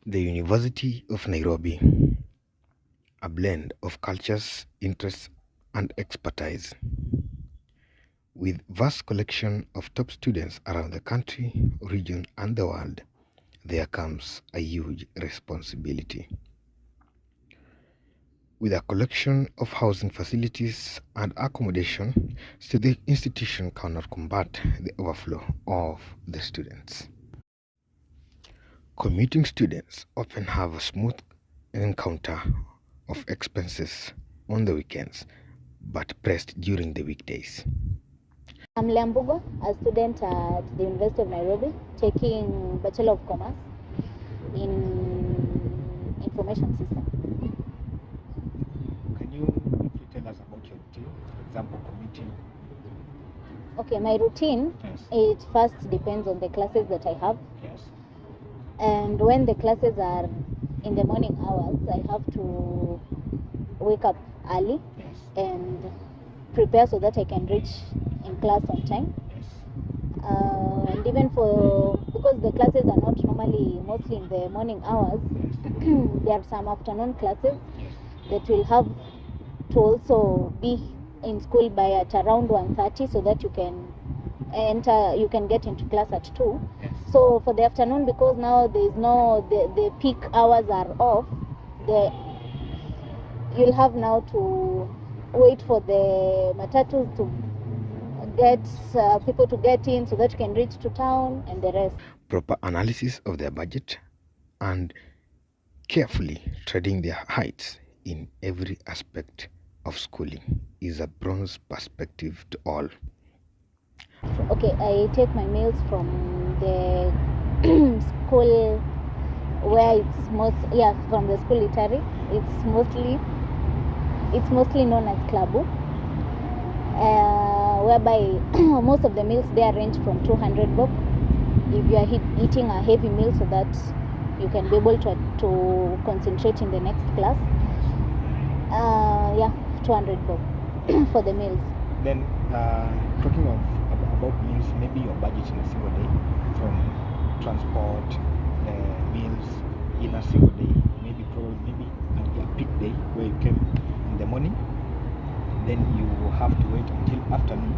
The University of Nairobi, a blend of cultures, interests, and expertise. With vast collection of top students around the country, region, and the world, there comes a huge responsibility. With a collection of housing facilities and accommodation, still the institution cannot combat the overflow of the students. Commuting students often have a smooth encounter of expenses on the weekends, but pressed during the weekdays. I'm Liambugo, a student at the University of Nairobi, taking Bachelor of Commerce in Information System. Can you briefly tell us about your routine, for example, commuting? Okay, my routine, Yes. it first depends on the classes that I have. Yes. And when the classes are in the morning hours, I have to wake up early Yes. and prepare so that I can reach in class on time. Yes. And even because the classes are not normally mostly in the morning hours, there are some afternoon classes Yes. that will have to also be in school by at around 1:30 so that you can get into class at 2. Yes. So for the afternoon, because now there is the peak hours are off, you'll have now to wait for the matatus to get people to get in so that you can reach to town and the rest. Proper analysis of their budget and carefully treading their heights in every aspect of schooling is a bronze perspective to all. Okay, I take my meals from the school where from the school eatery. It's mostly known as Klabu, whereby most of the meals there range from 200 bob. If you are eating a heavy meal, so that you can be able to concentrate in the next class. 200 bob for the meals. Then, talking about meals, maybe your budget in a single day, from transport, meals in a single day, maybe a peak day where you came in the morning, then you have to wait until afternoon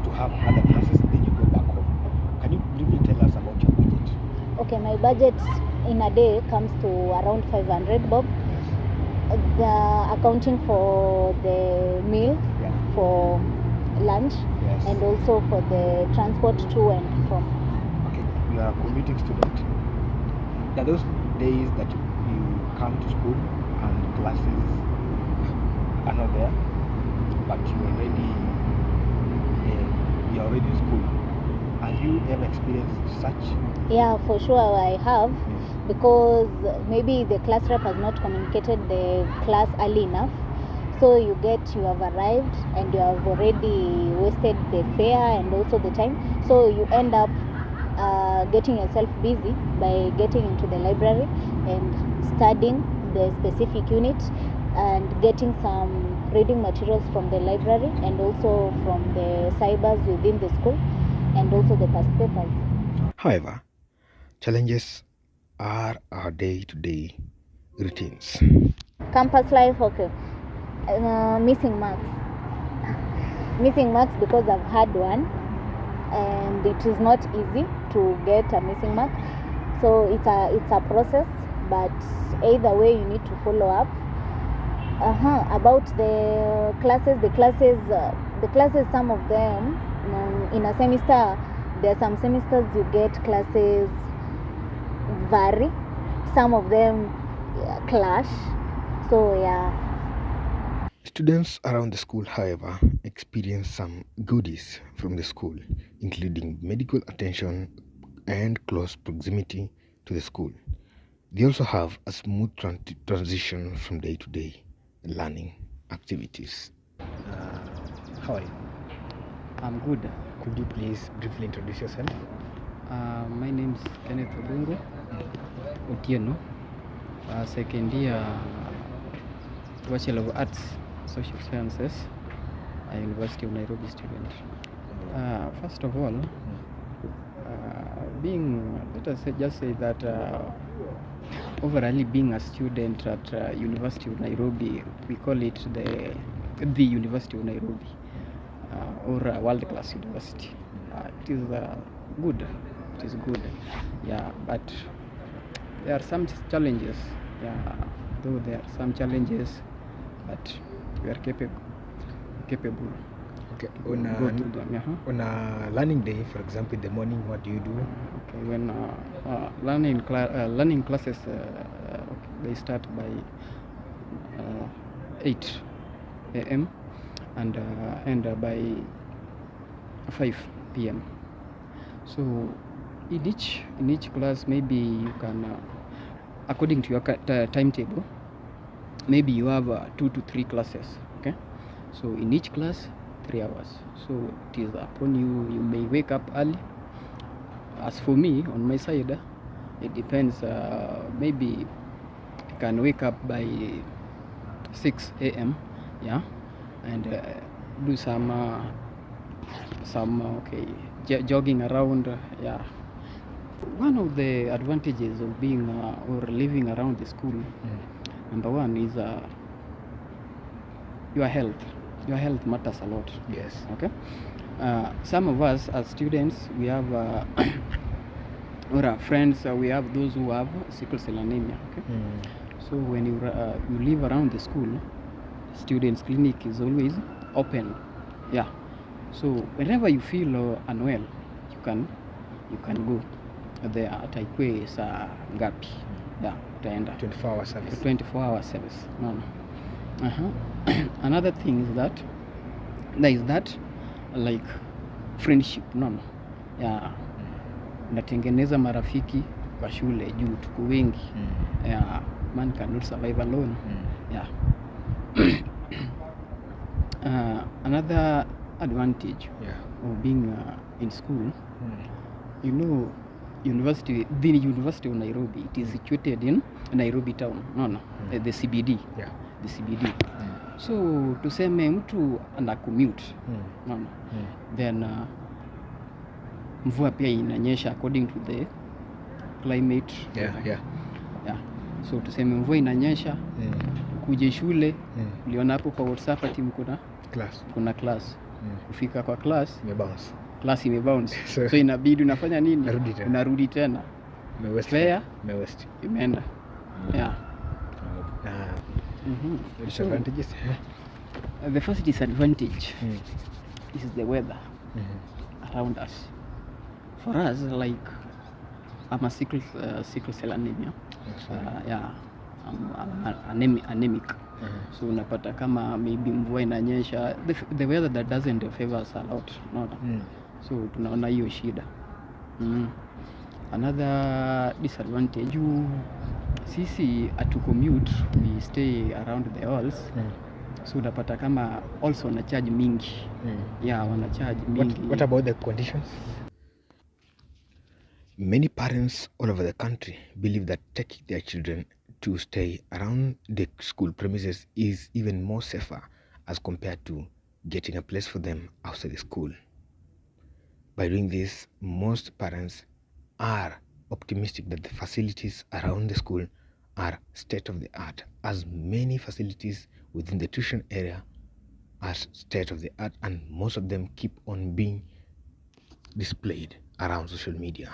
to have other classes, then you go back home. Can you briefly tell us about your budget? Okay, my budget in a day comes to around 500 bob. Accounting for the meal, Yeah. for lunch, Yes. and also for the transport to and from. Okay, you are a commuting student. There are those days that you come to school and classes are not there, but you're already in school. Have you ever experienced such? Yeah, for sure I have, because maybe the class rep has not communicated the class early enough. So you have arrived and you have already wasted the fare and also the time. So you end up getting yourself busy by getting into the library and studying the specific unit and getting some reading materials from the library and also from the cybers within the school and also the past papers. However, Challenges are our day-to-day routines. campus life, okay. Missing marks. Missing marks because I've had one and it is not easy to get a missing mark. So it's a process, but either way you need to follow up. About the classes, some of them in a semester, there are some semesters you get classes vary, some of them clash. So yeah. Students around the school, however, experience some goodies from the school, including medical attention and close proximity to the school. They also have a smooth transition from day to day learning activities. How are you? I'm good. Could you please briefly introduce yourself? My name is Kenneth Obungo Otieno, second year Bachelor of Arts, Social Sciences, University of Nairobi student. First of all, let us just say that overall being a student at University of Nairobi, we call it the University of Nairobi, or a world-class university. It is good. It is good. Yeah, but there are some challenges. Yeah, though there are some challenges, but we are capable. Okay. Go to them. On a learning day, for example, in the morning, what do you do? Okay, when learning classes, they start by 8 a.m. and end by 5 p.m. So in each class, maybe you can, according to your timetable, maybe you have 2 to 3 classes. Okay, so in each class 3 hours. So it is upon you. You may wake up early. As for me, on my side, it depends. Maybe I can wake up by 6 a.m. Yeah, and do some jogging around. Yeah, one of the advantages of being or living around the school, number one is your health. Your health matters a lot. Yes. Okay. Some of us as students, we have or our friends, we have those who have sickle cell anemia. Okay. So when you live around the school, students' clinic is always open. Yeah. So whenever you feel unwell, you can go there. Hata ikwe saa ngapi? Yeah, utaenda. 24-hour service. 24-hour service. No. Another thing is that there is that like friendship. No. Yeah. Natengeneza marafiki kwa shule juu tuko wengi. Yeah, man cannot survive alone. Yeah. Another advantage of being in school, you know, the University of Nairobi, it is situated in Nairobi town. The CBD. Yeah. The CBD. So tuseme mtu ana commute. Then mvua pia inanyesha according to the climate. Yeah. So tuseme mvua inanyesha, kuje shule, uliona hapo kwa WhatsApp ati kuna class. Ufika kwa class, class imebounce. So inabidi unafanya nini? Unarudi tena. Fair imeenda. Yeah. Disadvantages? The first disadvantage is the weather around us. For us, like I'm a sickle cell anemia. Yeah, I'm anemic. So unapata kama maybe mvua inanyesha, the weather that doesn't favor us a lot. So tunaona hiyo shida. Another disadvantage, sisi atu commute, we stay around the halls. So unapata kama also wana charge mingi. Yeah, wana charge mingi. What about the conditions? Many parents all over the country believe that taking their children to stay around the school premises is even more safer as compared to getting a place for them outside the school. By doing this, most parents are optimistic that the facilities around the school are state of the art, as many facilities within the tuition area are state of the art, and most of them keep on being displayed around social media.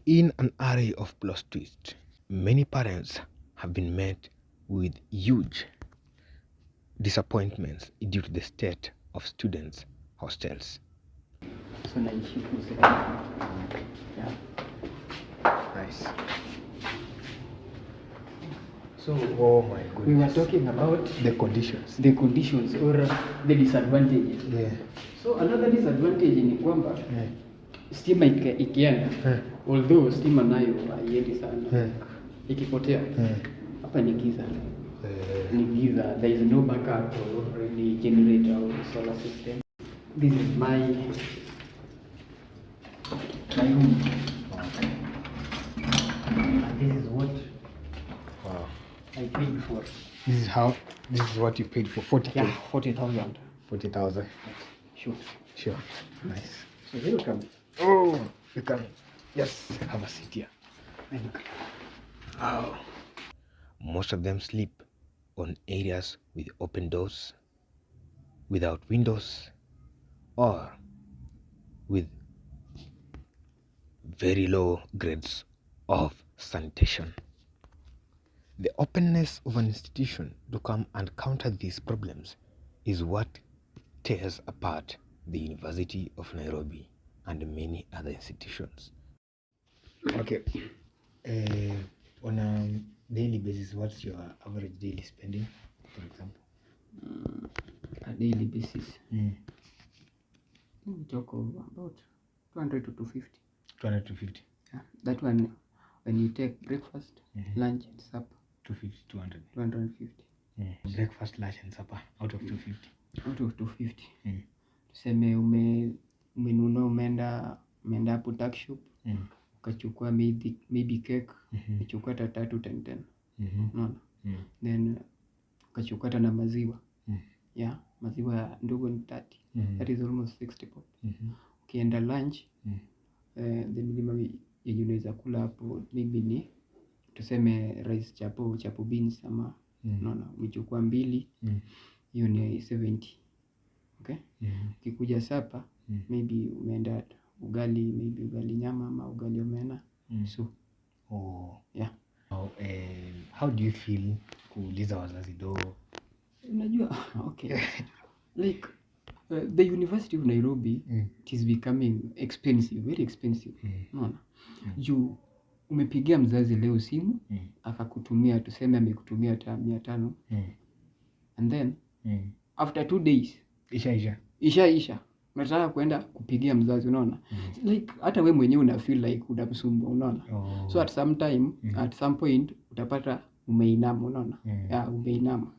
In an array of plot twists, many parents have been met with huge disappointments due to the state of students' hostels. So yeah. Nice. So oh my goodness. We were talking about the conditions. The conditions or the disadvantages. Yeah. So another disadvantage ni kwamba stima ikienda, although stima nayo haiendi sana, ikipotea hapa ni giza. Ni giza. There is no backup or any generator or solar system. This is my room. And this is what I paid for. This is what you paid for 40,000. Yeah, 40,000. 40,000. Sure. Nice. So welcome. Oh, you can just have a seat here. Thank you. Most of them sleep on areas with open doors, without windows, or with very low grades of sanitation. The openness of an institution to come and counter these problems is what tears apart the University of Nairobi and many other institutions. Okay, on a daily basis, what's your average daily spending, for example? A daily basis. We talk of about 200 to 250. 200 to 50. Yeah, that one when you take breakfast, lunch, and supper. 250, 200. 250. Breakfast, lunch, and supper out of 250. Out of 250. Tuseme umenunua umeenda hapo tuck shop, ukachukua maybe cake, ukachukua hata 3 10. Unaona? Then ukachukua hata na maziwa. Yeah, maziwa ndogo ni 30. That is almost 60 pop. Ukienda lunch, the minimum yenye unaweza kula hapo maybe ni tuseme rice chapo beans ama unaona, umechukua 2, hiyo ni 70. Okay? Ukikuja sapa, maybe umeenda ugali, maybe ugali nyama ama ugali omena. So, yeah. How do you feel kuuliza wazazi do? Unajua, okay. Like the University of Nairobi, it is becoming expensive, very expensive. Unaona? Juu umepigia mzazi leo simu, akakutumia, tuseme amekutumia hata 500. And then after 2 days isha unataka kwenda kupigia mzazi, unaona? Like hata we mwenyewe una feel like unamsumbua, unaona? So at some point utapata umeinama, unaona? Yeah, umeinama.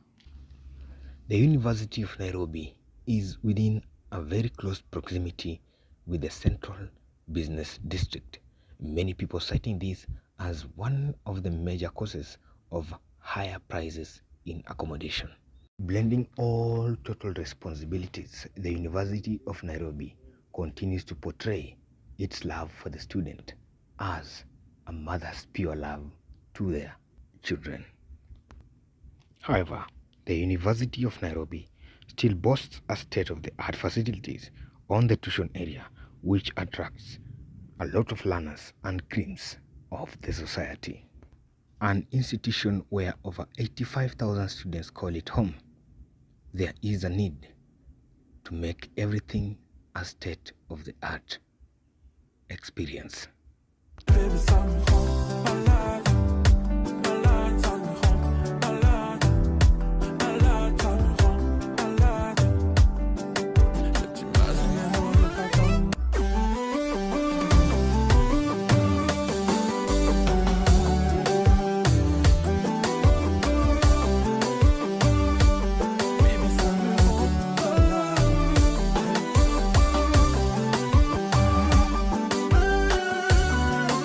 The University of Nairobi is within a very close proximity with the central business district. Many people citing this as one of the major causes of higher prices in accommodation. Blending all total responsibilities, the University of Nairobi continues to portray its love for the student as a mother's pure love to their children. However, the University of Nairobi still boasts a state-of-the-art facilities on the tuition area, which attracts a lot of learners and creams of the society. An institution where over 85,000 students call it home, there is a need to make everything a state-of-the-art experience.